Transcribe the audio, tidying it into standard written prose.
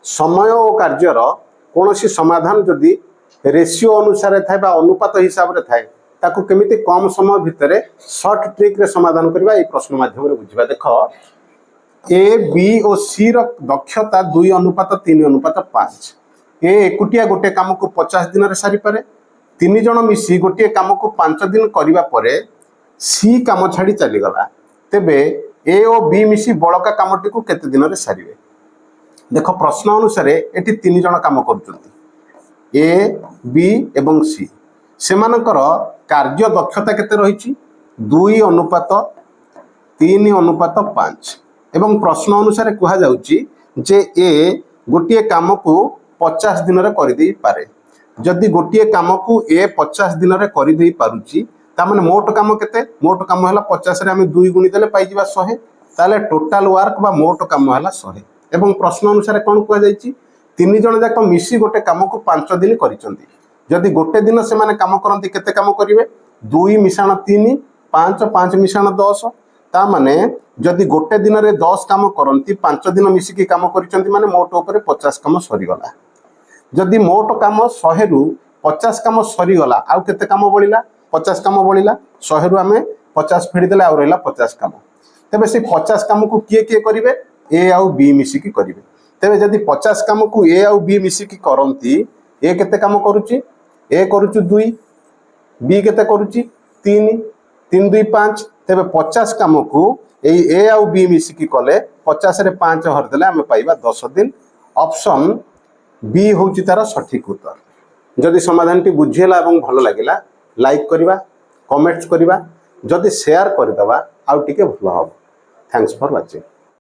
समय और कार्यर कौन सी समाधान जदि रेशियो अनुसार थाए बा अनुपात हिसाब से थाए ताकू केमिति कम समय भितर सर्ट ट्रिक रे समाधान करबा ए प्रश्न माध्यम रे बुझिबा। देखो ए बी और सी रो दक्षता 2:3:5। ए एकुटिया गोटे काम को 50 दिन रे सारी पारे। तीन जन मिसी गोटे काम को 5 दिन करिबा परे सी काम छाड़ी चली गला तेबे ए और बी मिसी बड़का कामटी को केते दिन रे सारिबे। देखो प्रश्न अनुसार एटी तीन जन काम करूचंती ए बी एवं सी सेमानकर कार्य दक्षता केते रहिछि 2:3:5 एवं प्रश्न अनुसार कहा जाउछि जे ए गोटे काम को 50 दिन रे करि देई पारे। जदि गोटे काम को ए 50 दिन रे करि देई पारुछि ता माने मोट काम केते मोट काम हला 50 रे हम 2 गुणी देले पाई जिबा 100 ताले टोटल वर्क बा मोट काम हला 100 एवं प्रश्न अनुसार कोन कहा जाइछि तीन जन जाक मिसी गोटे काम को 5 दिन करिसंती। जदि गोटे दिन से माने काम करंती केते काम करिवे 2 मिसाण 3 5 5 मिसाण 10 ता माने जदि गोटे दिन रे 10 काम करंती 5 दिन मिसी की काम करिसंती माने मोट ऊपर 50 काम सरी गला। जदि मोट काम 100 रु 50 काम सरी गला आउ केते काम बळिला 50 काम बळिला 100 रु हमें 50 फेडी देला आ रहला 50 काम। तबे से 50 काम को किए किए करिवे ए आउ बी मिसी की करिवे। तबे जदि 50 काम को ए आउ बी मिसी की करंती ए केते काम करूची ए करूची 2 बी केते करूची 3 3 2 5 तबे 50 काम को ए आउ बी मिसी की कले 50 रे 5 हर देले हमें पाइबा 10 दिन। ऑप्शन बी होची तार सठिक उत्तर। जदि समाधान टी बुझेला एवं भलो लागिला लाइक करिबा कमेंट्स करिबा जदि शेयर करदबा आउ टिके भलो हो। Thanks for watching.